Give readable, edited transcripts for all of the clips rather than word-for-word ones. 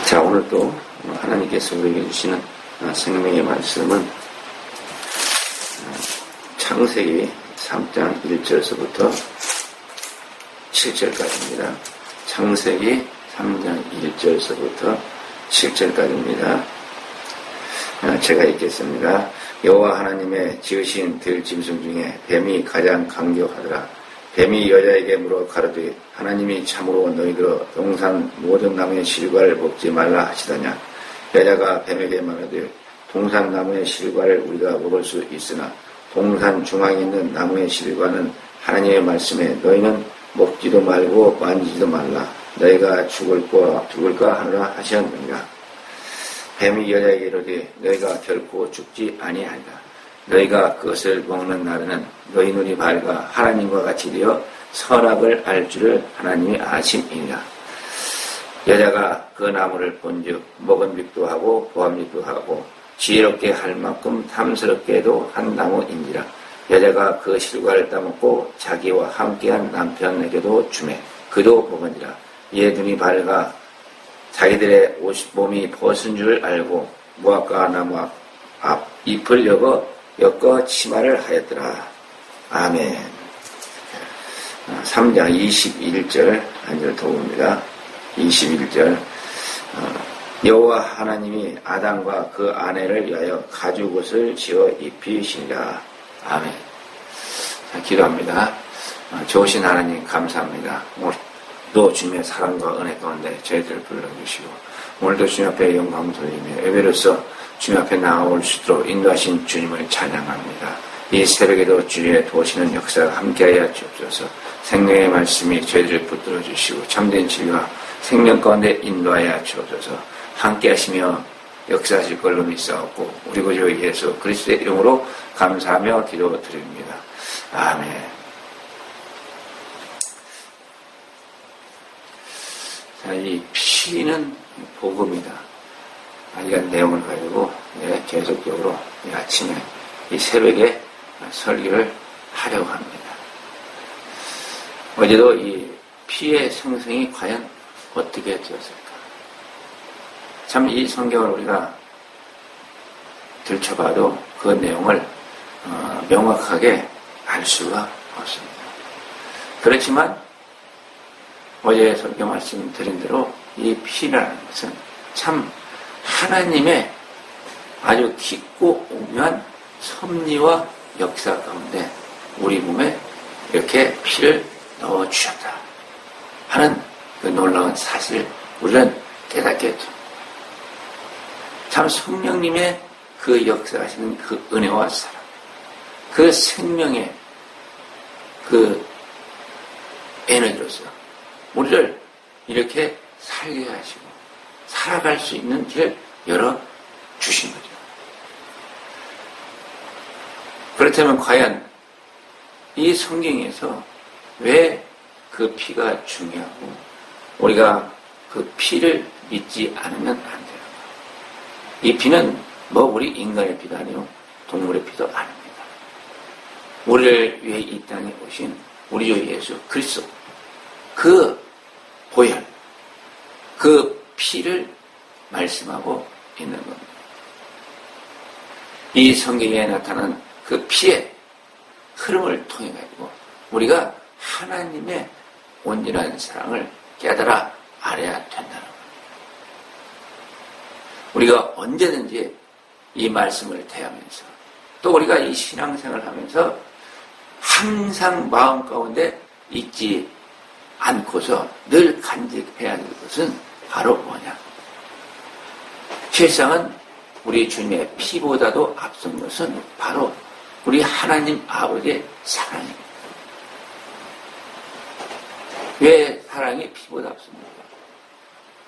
자, 오늘 또 하나님께서 우리에게 주시는 생명의 말씀은 창세기 3장 1절서부터 7절까지입니다. 창세기 3장 1절서부터 7절까지입니다. 제가 읽겠습니다. 여호와 하나님의 지으신 들짐승 중에 뱀이 가장 강교하더라. 뱀이 여자에게 물어 가로되 하나님이 참으로 너희들어 동산 모든 나무의 실과를 먹지 말라 하시더냐. 여자가 뱀에게 말하되 동산 나무의 실과를 우리가 먹을 수 있으나 동산 중앙에 있는 나무의 실과는 하나님의 말씀에 너희는 먹지도 말고 만지지도 말라. 너희가 죽을까 하느라 하셨느니라. 뱀이 여자에게 이르되 너희가 결코 죽지 아니하리라. 너희가 그것을 먹는 날에는 너희 눈이 밝아 하나님과 같이 되어 선악을 알 줄을 하나님이 아심이니라. 여자가 그 나무를 본즉 먹은 빛도 하고 보한 빛도 하고 지혜롭게 할 만큼 탐스럽게도 한 나무인지라. 여자가 그 실과를 따먹고 자기와 함께한 남편에게도 주매 그도 먹으니라. 이에 눈이 밝아 자기들의 몸이 벗은 줄 알고 무화과 나무 앞 잎을 엮어 치마를 하였더라. 아멘. 3장 21절 한 절 더 봅니다. 21절 여호와 하나님이 아담과 그 아내를 위하여 가죽옷을 지어 입히시니라. 아멘. 자, 기도합니다. 좋으신 하나님 감사합니다. 오늘도 주님의 사랑과 은혜 가운데 저희들을 불러주시고 오늘도 주님 앞에 영광 돌리며 예배로서 주님 앞에 나아올 수 있도록 인도하신 주님을 찬양합니다. 이 새벽에도 주의 도우시는 역사가 함께하여 주옵소서. 생명의 말씀이 저희들을 붙들어 주시고 참된 진리와 생명 가운데 인도하여 주옵소서. 함께하시며 역사하실 걸로 믿사옵고 우리 구주 예수 그리스도의 이름으로 감사하며 기도드립니다. 아멘. 자, 이 피는 복음이다. 이런 내용을 가지고 계속적으로 이 아침에 이 새벽에 설교를 하려고 합니다. 어제도 이 피의 생성이 과연 어떻게 되었을까? 참 이 성경을 우리가 들춰봐도 그 내용을 명확하게 알 수가 없습니다. 그렇지만 어제 설교 말씀드린 대로 이 피라는 것은 참 하나님의 아주 깊고 오묘한 섭리와 역사 가운데 우리 몸에 이렇게 피를 넣어주셨다 하는 그 놀라운 사실을 우리는 깨닫게 됩니다. 참 성령님의 그 역사하시는 그 은혜와 사랑, 그 생명의 그 에너지로서 우리를 이렇게 살게 하시고 살아갈 수 있는 길을 열어주신 거죠. 그렇다면 과연 이 성경에서 왜 그 피가 중요하고 우리가 그 피를 믿지 않으면 안 돼요. 이 피는 우리 인간의 피도 아니요 동물의 피도 아닙니다. 우리를 위해 이 땅에 오신 우리 주 예수 그리스도 그 보혈 그 피를 말씀하고 있는 겁니다. 이 성경에 나타난 그 피의 흐름을 통해 가지고 우리가 하나님의 온전한 사랑을 깨달아 알아야 된다는 겁니다. 우리가 언제든지 이 말씀을 대하면서 또 우리가 이 신앙생활을 하면서 항상 마음 가운데 잊지 않고서 늘 간직해야 될 것은 바로 뭐냐? 실상은 우리 주님의 피보다도 앞선 것은 바로 우리 하나님 아버지의 사랑입니다. 왜 사랑이 피보다 앞섭니까?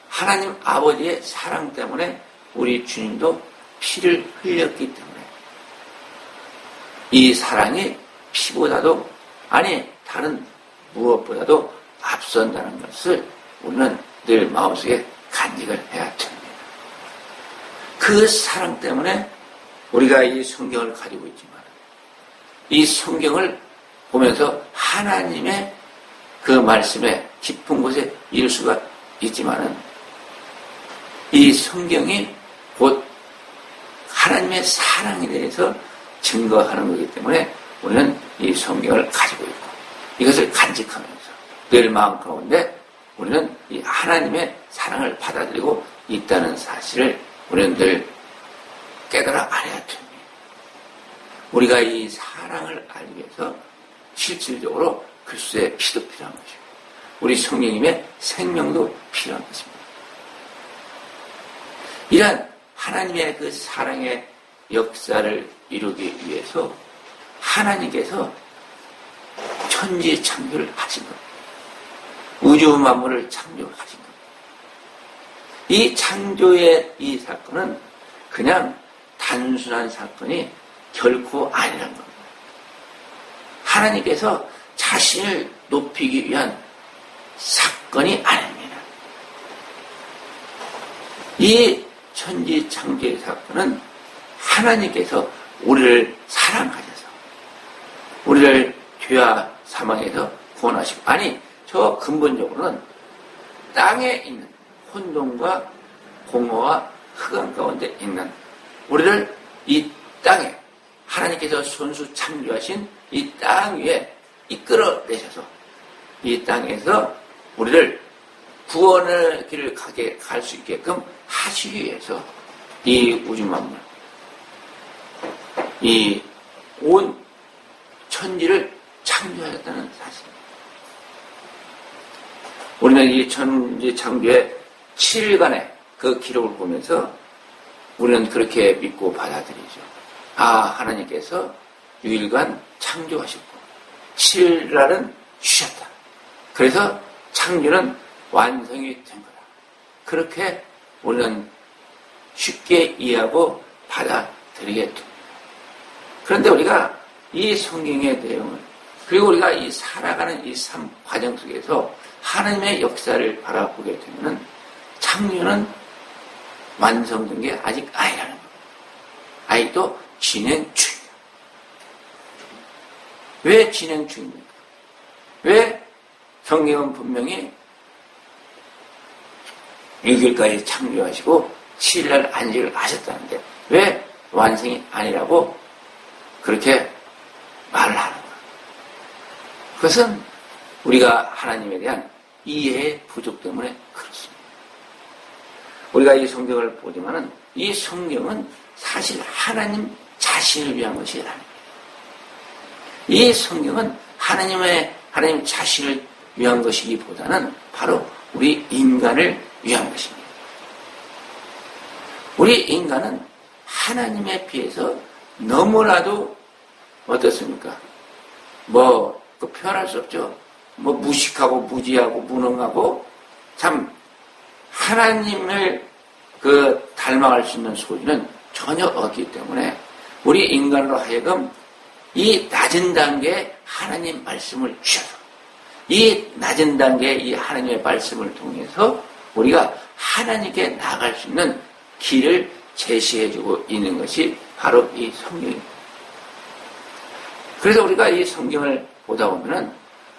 하나님 아버지의 사랑 때문에 우리 주님도 피를 흘렸기 때문에 이 사랑이 피보다도 아니 다른 무엇보다도 앞선다는 것을 우리는 늘 마음속에 간직을 해야 됩니다. 그 사랑 때문에 우리가 이 성경을 가지고 있지만 이 성경을 보면서 하나님의 그 말씀에 깊은 곳에 이룰 수가 있지만은 이 성경이 곧 하나님의 사랑에 대해서 증거하는 거기 때문에 우리는 이 성경을 가지고 있고 이것을 간직하면서 늘 마음 가운데 우리는 이 하나님의 사랑을 받아들이고 있다는 사실을 우리는 늘 깨달아 알아야 됩니다. 우리가 이 사랑을 알기 위해서 실질적으로 그리스도의 피도 필요한 것이고 우리 성령님의 생명도 필요한 것입니다. 이러한 하나님의 그 사랑의 역사를 이루기 위해서 하나님께서 천지 창조를 하신 겁니다. 우주 만물을 창조하신 겁니다. 이 창조의 이 사건은 그냥 단순한 사건이 결코 아니란 겁니다. 하나님께서 자신을 높이기 위한 사건이 아닙니다. 이 천지 창조의 사건은 하나님께서 우리를 사랑하셔서 우리를 죄와 사망에서 구원하시고 아니 저 근본적으로는 땅에 있는 혼돈과 공허와 흑암 가운데 있는 우리를 이 땅에 하나님께서 손수 창조하신 이 땅 위에 이끌어내셔서 이 땅에서 우리를 구원의 길을 갈 수 있게끔 하시기 위해서 이 우주 만물, 이 온 천지를 창조하셨다는 사실입니다. 우리는 이 천지 창조의 7일간의 그 기록을 보면서 우리는 그렇게 믿고 받아들이죠. 하나님께서 6일간 창조하셨고 7일날은 쉬셨다. 그래서 창조는 완성이 된 거다. 그렇게 우리는 쉽게 이해하고 받아들이게 됩니다. 그런데 우리가 이 성경의 내용을 그리고 우리가 이 살아가는 이 삶 과정 속에서 하나님의 역사를 바라보게 되면 창조는 완성된 게 아직 아니라는 겁니다. 아직도 진행 중입니다. 왜 진행 중입니까? 왜 성경은 분명히 6일까지 창조하시고 7일날 안식을 하셨다는데 왜 완성이 아니라고 그렇게 말을 하는 거예요? 그것은 우리가 하나님에 대한 이해의 부족 때문에 그렇습니다. 우리가 이 성경을 보지만은 이 성경은 사실 하나님 자신을 위한 것이 아닙니다. 이 성경은 하나님 자신을 위한 것이기보다는 바로 우리 인간을 위한 것입니다. 우리 인간은 하나님에 비해서 너무나도 어떻습니까? 그 표현할 수 없죠. 무식하고 무지하고 무능하고 참 하나님을 닮아갈 수 있는 소리는 전혀 없기 때문에 우리 인간으로 하여금 이 낮은 단계에 하나님 말씀을 주셔서 이 낮은 단계에 이 하나님의 말씀을 통해서 우리가 하나님께 나아갈 수 있는 길을 제시해주고 있는 것이 바로 이 성경입니다. 그래서 우리가 이 성경을 보다 보면은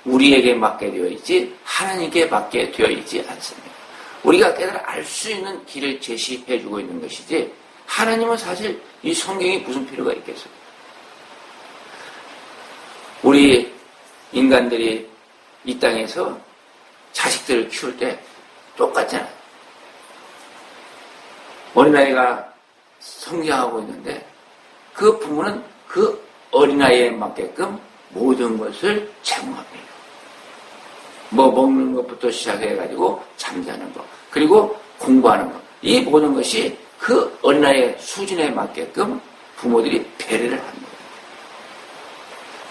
우리에게 맡게 되어 있지 하나님께 맡게 되어 있지 않습니다. 우리가 깨달아 알 수 있는 길을 제시해주고 있는 것이지 하나님은 사실 이 성경이 무슨 필요가 있겠어요? 우리 인간들이 이 땅에서 자식들을 키울 때 똑같잖아요. 어린아이가 성장하고 있는데 그 부모는 그 어린아이에 맞게끔 모든 것을 제공합니다. 먹는 것부터 시작해가지고 잠자는 것, 그리고 공부하는 것. 이 모든 것이 그 어린아이의 수준에 맞게끔 부모들이 배려를 합니다.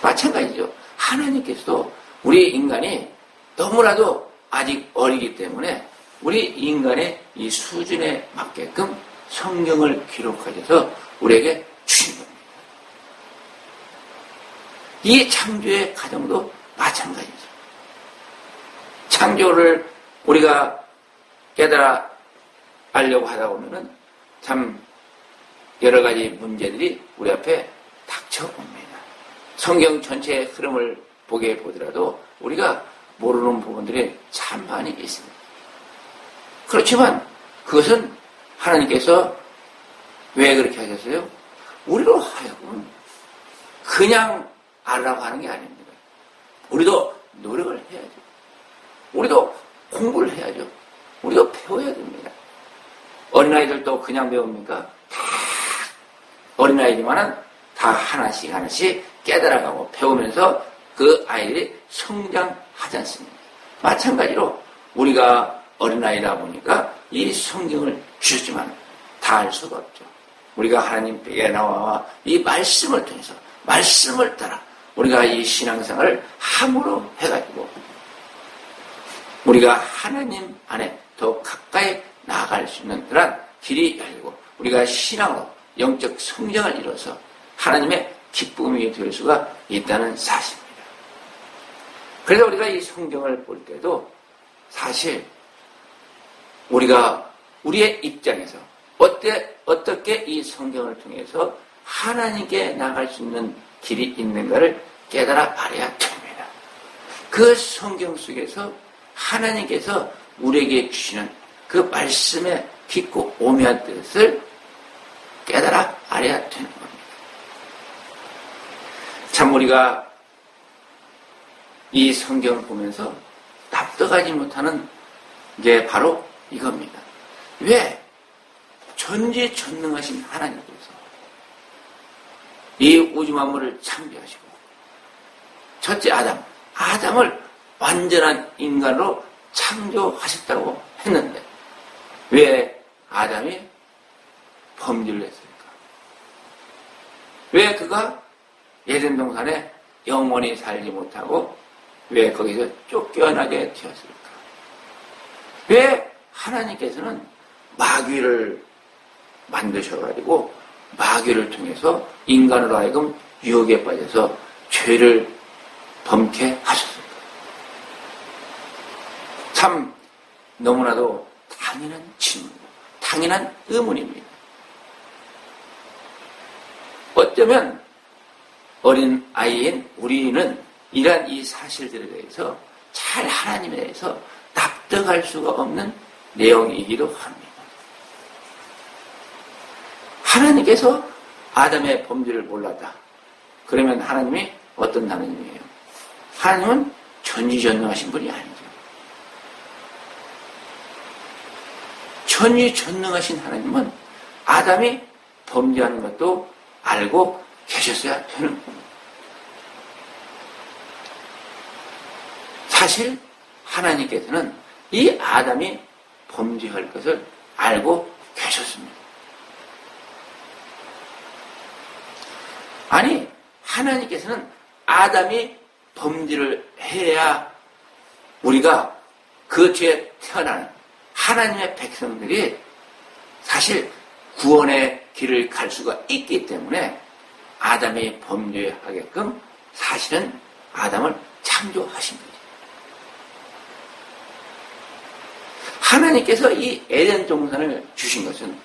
마찬가지죠. 하나님께서도 우리 인간이 너무나도 아직 어리기 때문에 우리 인간의 이 수준에 맞게끔 성경을 기록하셔서 우리에게 주신 겁니다. 이 창조의 과정도 마찬가지죠. 창조를 우리가 깨달아 알려고 하다 보면은 참 여러 가지 문제들이 우리 앞에 닥쳐옵니다. 성경 전체의 흐름을 보게 보더라도 우리가 모르는 부분들이 참 많이 있습니다. 그렇지만 그것은 하나님께서 왜 그렇게 하셨어요? 우리로 하여금 그냥 알라고 하는 게 아닙니다. 우리도 노력을 해야죠. 우리도 공부를 해야죠. 우리도 배워야 됩니다. 어린아이들도 그냥 배웁니까? 다 어린아이지만은 다 하나씩 하나씩 깨달아가고 배우면서 그 아이들이 성장하지 않습니까? 마찬가지로 우리가 어린아이다 보니까 이 성경을 주셨지만 다 알 수가 없죠. 우리가 하나님께 나와 이 말씀을 통해서 말씀을 따라 우리가 이 신앙생활을 함으로 해가지고 우리가 하나님 안에 더 가까이 나아갈 수 있는 그런 길이 열리고 우리가 신앙으로 영적 성장을 이뤄서 하나님의 기쁨이 될 수가 있다는 사실입니다. 그래서 우리가 이 성경을 볼 때도 사실 우리가 우리의 입장에서 어떻게 이 성경을 통해서 하나님께 나갈 수 있는 길이 있는가를 깨달아 알아야 됩니다. 그 성경 속에서 하나님께서 우리에게 주시는 그 말씀의 깊고 오묘한 뜻을 깨달아 알아야 되는 겁니다. 참 우리가 이 성경을 보면서 납득하지 못하는 게 바로 이겁니다. 왜 전지전능하신 하나님께서 이 우주 만물을 창조하시고 첫째 아담을 완전한 인간으로 창조하셨다고 했는데 왜 아담이 범죄를 했을까? 왜 그가 에덴 동산에 영원히 살지 못하고 왜 거기서 쫓겨나게 되었을까? 왜 하나님께서는 마귀를 만드셔가지고 마귀를 통해서 인간으로 하여금 유혹에 빠져서 죄를 범케 하셨습니다. 참 너무나도 당연한 질문이고 당연한 의문입니다. 어쩌면 어린 아이인 우리는 이러한 이 사실들에 대해서 잘 하나님에 대해서 납득할 수가 없는 내용이기도 합니다. 하나님께서 아담의 범죄를 몰랐다. 그러면 하나님이 어떤 하나님이에요? 하나님은 전지전능하신 분이 아니죠. 전지전능하신 하나님은 아담이 범죄하는 것도 알고 계셨어야 되는 겁니다. 사실 하나님께서는 이 아담이 범죄할 것을 알고 계셨습니다. 아니, 하나님께서는 아담이 범죄를 해야 우리가 그 뒤에 태어나는 하나님의 백성들이 사실 구원의 길을 갈 수가 있기 때문에 아담이 범죄하게끔 사실은 아담을 창조하신 거죠. 하나님께서 이 에덴 동산을 주신 것은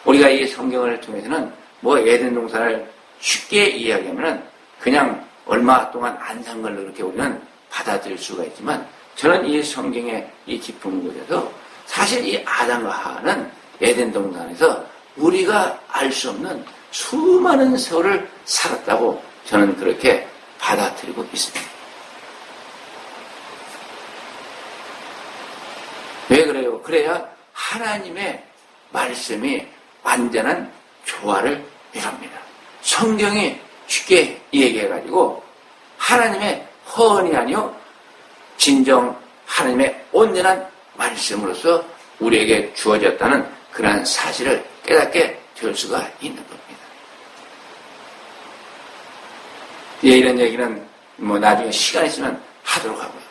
우리가 이 성경을 통해서는 뭐 에덴 동산을 쉽게 이야기하면 그냥 얼마 동안 안 산 걸로 이렇게 우리는 받아들일 수가 있지만 저는 이 성경의 이 깊은 곳에서 사실 이 아담과 하와는 에덴 동산에서 우리가 알 수 없는 수많은 세월을 살았다고 저는 그렇게 받아들이고 있습니다. 왜 그래요? 그래야 하나님의 말씀이 완전한 조화를 이룹니다. 성경이 쉽게 얘기해가지고 하나님의 허언이 아니요 진정 하나님의 온전한 말씀으로서 우리에게 주어졌다는 그러한 사실을 깨닫게 될 수가 있는 겁니다. 예, 이런 얘기는 뭐 나중에 시간 있으면 하도록 하고요.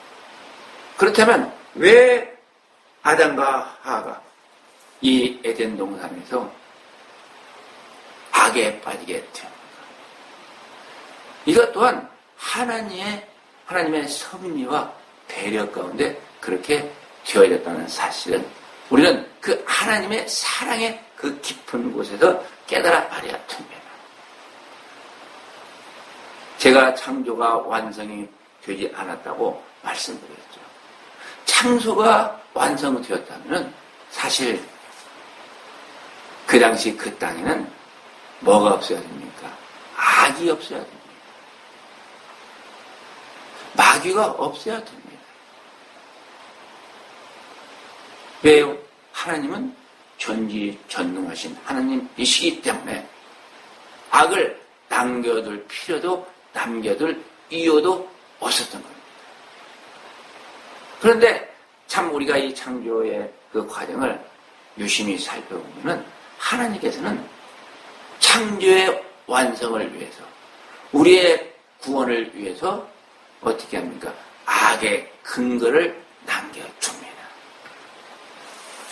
그렇다면 왜 아담과 하와가 이 에덴 동산에서 악에 빠지게 되었는가? 이것 또한 하나님의 섭리와 배려 가운데 그렇게 되어졌다는 사실은 우리는 그 하나님의 사랑의 그 깊은 곳에서 깨달아 알아야 됩니다. 제가 창조가 완성이 되지 않았다고 말씀드렸죠. 창조가 완성되었다면 사실 그 당시 그 땅에는 뭐가 없어야 됩니까? 악이 없어야 됩니다. 마귀가 없어야 됩니다. 왜요? 하나님은 전지전능하신 하나님이시기 때문에 악을 남겨둘 필요도 남겨둘 이유도 없었던 겁니다. 그런데 참 우리가 이 창조의 그 과정을 유심히 살펴보면 하나님께서는 창조의 완성을 위해서 우리의 구원을 위해서 어떻게 합니까? 악의 근거를 남겨줍니다.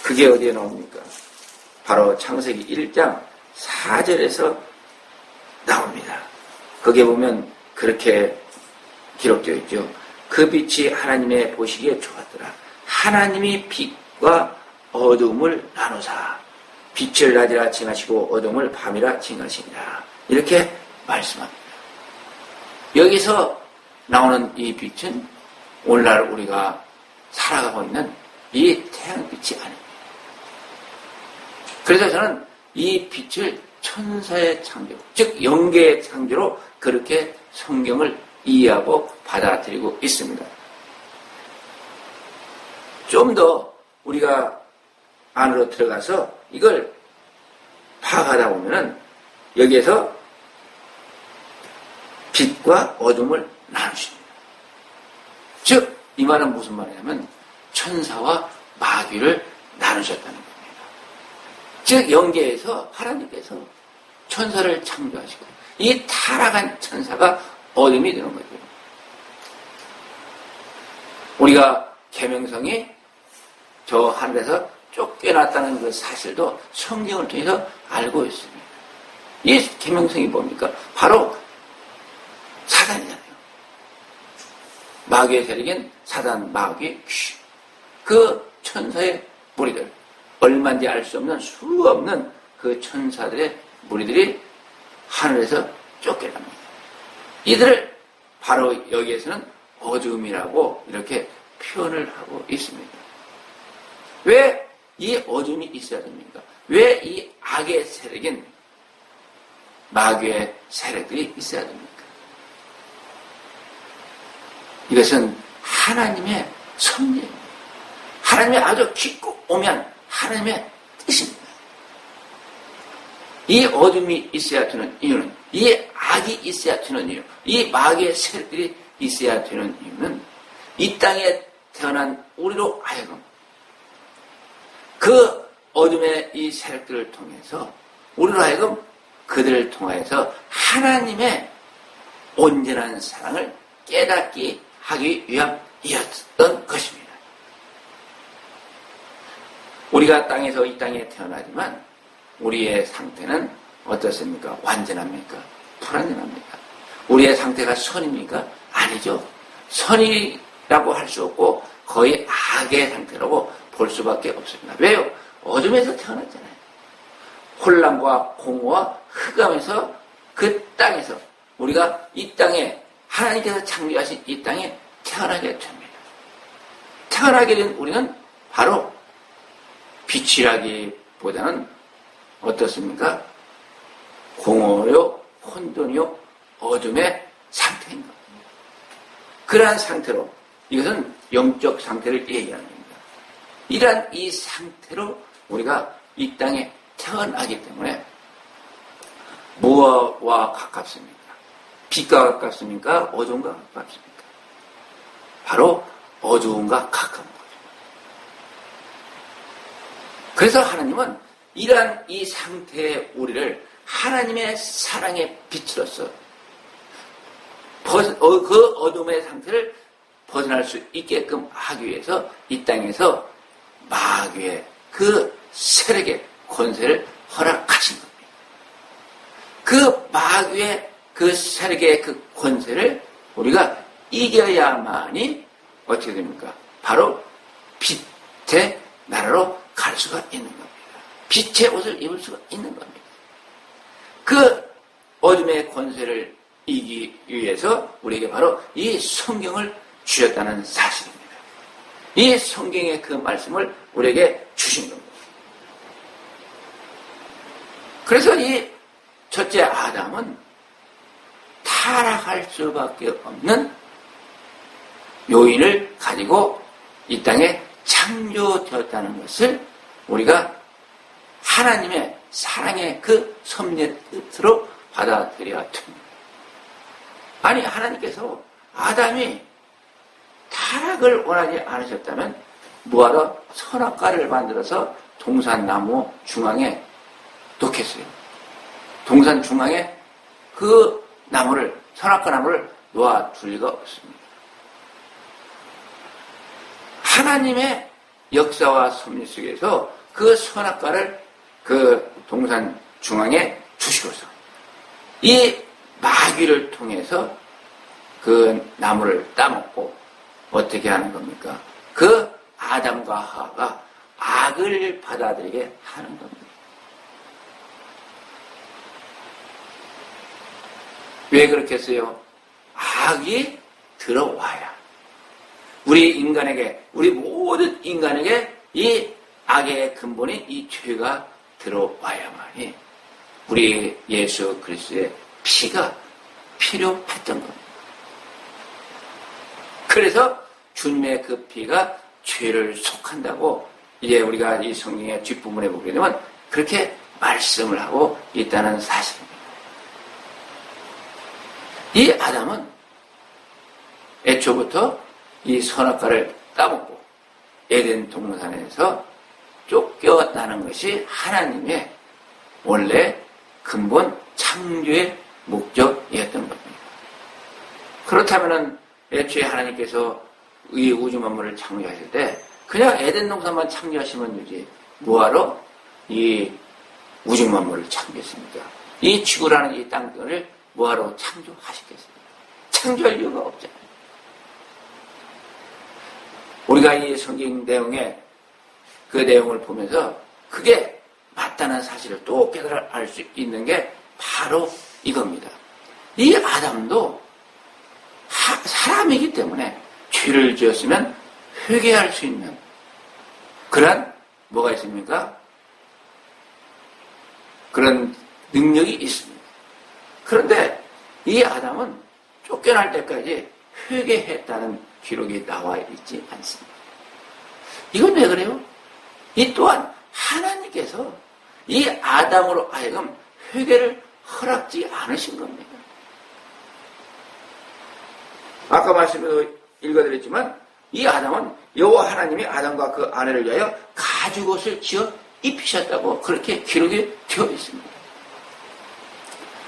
그게 어디에 나옵니까? 바로 창세기 1장 4절에서 나옵니다. 거기에 보면 그렇게 기록되어 있죠. 그 빛이 하나님의 보시기에 좋았더라. 하나님이 빛과 어둠을 나누사 빛을 낮이라 칭하시고 어둠을 밤이라 칭하시니라. 이렇게 말씀합니다. 여기서 나오는 이 빛은 오늘날 우리가 살아가고 있는 이 태양빛이 아닙니다. 그래서 저는 이 빛을 천사의 창조, 즉 영계의 창조로 그렇게 성경을 이해하고 받아들이고 있습니다. 좀 더 우리가 안으로 들어가서 이걸 파악하다 보면은 여기에서 빛과 어둠을 나누십니다. 즉, 이 말은 무슨 말이냐면 천사와 마귀를 나누셨다는 겁니다. 즉, 영계에서 하나님께서 천사를 창조하시고 이 타락한 천사가 어둠이 되는 거죠. 우리가 계명성이 저 하늘에서 쫓겨났다는 그 사실도 성경을 통해서 알고 있습니다. 이 계명성이 뭡니까? 바로 사단이잖아요. 마귀의 세력인 사단, 마귀, 귀신. 그 천사의 무리들, 얼마인지 알 수 없는 수 없는 그 천사들의 무리들이 하늘에서 쫓겨납니다. 이들을 바로 여기에서는 어둠이라고 이렇게 표현을 하고 있습니다. 왜 이 어둠이 있어야 됩니까? 왜 이 악의 세력인 마귀의 세력들이 있어야 됩니까? 이것은 하나님의 섭리입니다. 하나님의 아주 깊고 오묘한 하나님의 뜻입니다. 이 어둠이 있어야 되는 이유는, 이 악이 있어야 되는 이유, 이 마귀의 세력들이 있어야 되는 이유는 이 땅에 태어난 우리로 하여금 그 어둠의 이 세력들을 통해서 우리로 하여금 그들을 통해서 하나님의 온전한 사랑을 깨닫게 하기 위함이었던 것입니다. 우리가 땅에서 이 땅에 태어나지만 우리의 상태는 어떻습니까? 완전합니까? 불완전합니까? 우리의 상태가 선입니까? 아니죠. 선이라고 할 수 없고 거의 악의 상태라고 볼 수밖에 없습니다. 왜요? 어둠에서 태어났잖아요. 혼란과 공허와 흑암에서 그 땅에서 우리가 이 땅에 하나님께서 창조하신 이 땅에 태어나게 됩니다. 태어나게 된 우리는 바로 빛이라기보다는 어떻습니까? 공허요, 혼돈이요, 어둠의 상태인 겁니다. 그러한 상태로, 이것은 영적 상태를 얘기하는 겁니다. 이러한 이 상태로 우리가 이 땅에 태어나기 때문에 무엇과 가깝습니까? 빛과 가깝습니까? 어둠과 가깝습니까? 바로 어두움과 가까운 거죠. 그래서 하나님은 이러한 이 상태의 우리를 하나님의 사랑의 빛으로서 그 어둠의 상태를 벗어날 수 있게끔 하기 위해서 이 땅에서 마귀의 그 세력의 권세를 허락하신 겁니다. 그 마귀의 그 세력의 그 권세를 우리가 이겨야만이 어떻게 됩니까? 바로 빛의 나라로 갈 수가 있는 겁니다. 빛의 옷을 입을 수가 있는 겁니다. 그 어둠의 권세를 이기기 위해서 우리에게 바로 이 성경을 주셨다는 사실입니다. 이 성경의 그 말씀을 우리에게 주신 겁니다. 그래서 이 첫째 아담은 타락할 수밖에 없는 요인을 가지고 이 땅에 창조되었다는 것을 우리가 하나님의 사랑의 그 섭리의 뜻으로 받아들여야 됩니다. 아니, 하나님께서 아담이 타락을 원하지 않으셨다면 뭐하러 선악과를 만들어서 동산나무 중앙에 놓겠어요? 동산 중앙에 그 나무를, 선악과 나무를 놓아둘 리가 없습니다. 하나님의 역사와 섭리 속에서 그 선악과를 그 동산 중앙에 두시고서 이 마귀를 통해서 그 나무를 따먹고 어떻게 하는 겁니까? 그 아담과 하와가 악을 받아들이게 하는 겁니다. 왜 그렇게 했어요? 악이 들어와야 우리 인간에게, 우리 모든 인간에게 이 악의 근본이 이 죄가 들어와야만이 우리 예수 그리스도의 피가 필요했던 겁니다. 그래서 주님의 그 피가 죄를 속한다고 이제 우리가 이 성경의 뒷부분에 보게 되면 그렇게 말씀을 하고 있다는 사실입니다. 이 아담은 애초부터 이 선악과를 따먹고 에덴 동산에서 쫓겨나는 것이 하나님의 원래 근본 창조의 목적이었던 겁니다. 그렇다면 애초에 하나님께서 이 우주 만물을 창조하실 때 그냥 에덴 동산만 창조하시면 되지 뭐하러 이 우주 만물을 창조했습니까? 이 지구라는 이 땅을 뭐하러 창조하시겠습니까? 창조할 이유가 없잖아요. 우리가 이 성경 내용에 그 내용을 보면서 그게 맞다는 사실을 또 깨달을 수 있는 게 바로 이겁니다. 이 아담도 사람이기 때문에 죄를 지었으면 회개할 수 있는 그런 뭐가 있습니까? 그런 능력이 있습니다. 그런데 이 아담은 쫓겨날 때까지 회개했다는 기록이 나와 있지 않습니다. 이건 왜 그래요? 이 또한 하나님께서 이 아담으로 하여금 회개를 허락지 않으신 겁니다. 아까 말씀에도 읽어드렸지만 이 아담은 여호와 하나님이 아담과 그 아내를 위하여 가죽옷을 지어 입히셨다고 그렇게 기록이 되어 있습니다.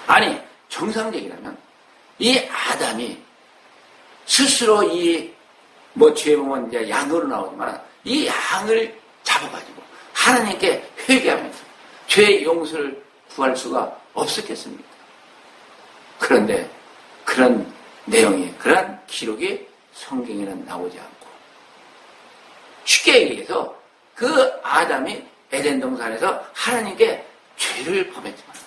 아니 정상적이라면 이 아담이 스스로 이 뒤에 보면 이제 양으로 나오지만 이 양을 잡아가지고 하나님께 회개하면서 죄의 용서를 구할 수가 없었겠습니까? 그런데 그런 내용이, 그런 기록이 성경에는 나오지 않고 쉽게 얘기해서 그 아담이 에덴 동산에서 하나님께 죄를 범했지만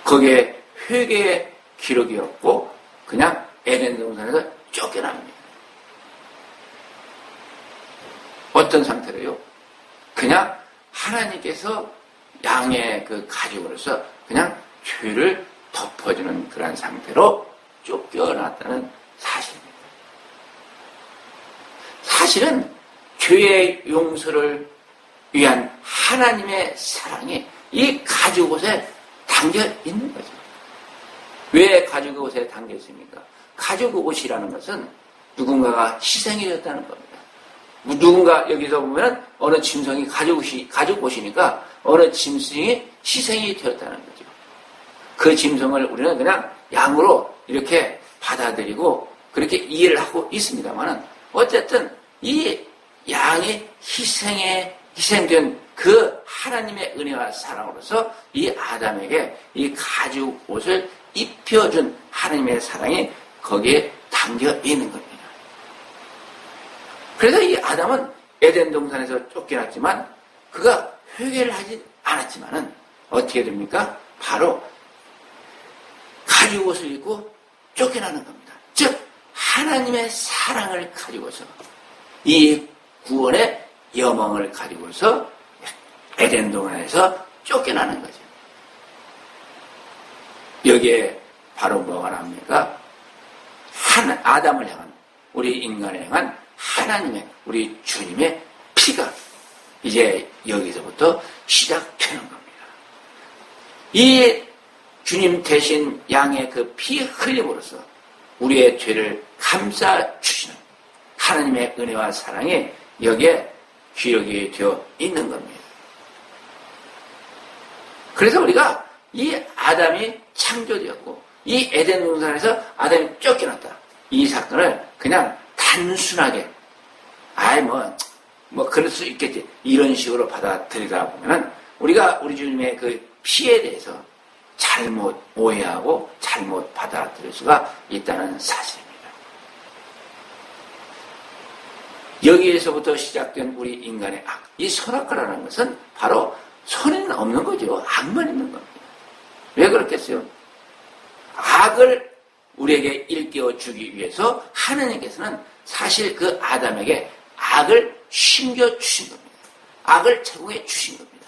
거기에 회개의 기록이 없고 그냥 에덴 동산에서 쫓겨납니다. 어떤 상태로요? 그냥 하나님께서 양의 그 가죽으로서 그냥 죄를 덮어주는 그런 상태로 쫓겨났다는 사실입니다. 사실은 죄의 용서를 위한 하나님의 사랑이 이 가죽옷에 담겨 있는 거죠. 왜 가죽옷에 담겨 있습니까? 가죽옷이라는 것은 누군가가 희생이 되었다는 겁니다. 누군가 여기서 보면 어느 짐승이 가죽옷이니까 어느 짐승이 희생이 되었다는 거죠. 그 짐승을 우리는 그냥 양으로 이렇게 받아들이고 그렇게 이해를 하고 있습니다만 어쨌든 이 양이 희생된 그 하나님의 은혜와 사랑으로서 이 아담에게 이 가죽 옷을 입혀준 하나님의 사랑이 거기에 담겨 있는 겁니다. 그래서 이 아담은 에덴 동산에서 쫓겨났지만 그가 회개를 하지 않았지만은 어떻게 됩니까? 바로 가죽 옷을 입고 쫓겨나는 겁니다. 즉 하나님의 사랑을 가지고서 이 구원의 여망을 가지고서 에덴 동산에서 쫓겨나는 거죠. 여기에 바로 뭐가 나옵니까? 아담을 향한, 우리 인간을 향한 하나님의, 우리 주님의 피가 이제 여기서부터 시작되는 겁니다. 이 주님 대신 양의 그 피 흘림으로써 우리의 죄를 감싸주시는 하나님의 은혜와 사랑이 여기에 기록이 되어 있는 겁니다. 그래서 우리가 이 아담이 창조되었고 이 에덴 동산에서 아담이 쫓겨났다. 이 사건을 그냥 단순하게 뭐 그럴 수 있겠지, 이런 식으로 받아들이다 보면은 우리가 우리 주님의 그 피에 대해서 잘못 오해하고 잘못 받아들일 수가 있다는 사실입니다. 여기에서부터 시작된 우리 인간의 악, 이 선악과라는 것은 바로 선은 없는 거죠. 악만 있는 겁니다. 왜 그렇겠어요? 악을 우리에게 일깨워 주기 위해서 하느님께서는 사실 그 아담에게 악을 심겨주신 겁니다. 악을 제공해 주신 겁니다.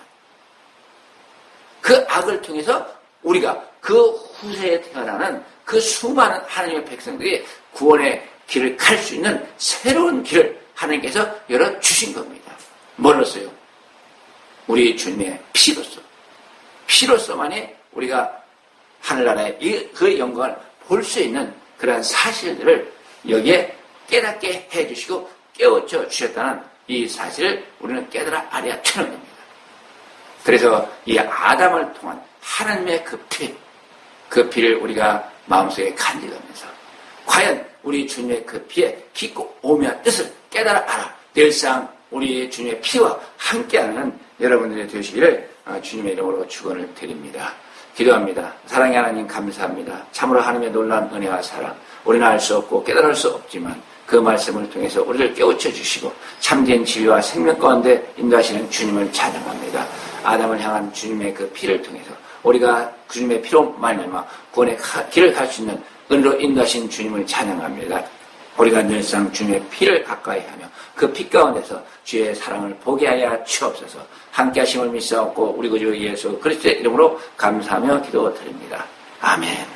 그 악을 통해서 우리가 그 후세에 태어나는 그 수많은 하나님의 백성들이 구원의 길을 갈 수 있는 새로운 길을 하나님께서 열어주신 겁니다. 뭘로써요? 우리 주님의 피로써. 피로써만이 우리가 하늘나라의 그 영광을 볼 수 있는 그러한 사실들을 여기에 깨닫게 해주시고 깨우쳐 주셨다는 이 사실을 우리는 깨달아 알아야 되는 겁니다. 그래서 이 아담을 통한 하나님의 그 피를 우리가 마음속에 간직하면서 과연 우리 주님의 그 피에 깊고 오묘한 뜻을 깨달아 알아 늘상 우리 주님의 피와 함께하는 여러분들이 되시기를 주님의 이름으로 축원을 드립니다. 기도합니다. 사랑의 하나님 감사합니다. 참으로 하나님의 놀라운 은혜와 사랑, 우리는 알 수 없고 깨달을 수 없지만 그 말씀을 통해서 우리를 깨우쳐 주시고 참된 진리와 생명 가운데 인도하시는 주님을 찬양합니다. 아담을 향한 주님의 그 피를 통해서 우리가 주님의 피로 말미암아 구원의 길을 갈 수 있는 은혜로 인도하신 주님을 찬양합니다. 우리가 늘상 주님의 피를 가까이 하며 그 피 가운데서 주의 사랑을 보게 하여 주옵소서. 함께 하심을 믿사옵고 우리 구주 예수 그리스도의 이름으로 감사하며 기도드립니다. 아멘.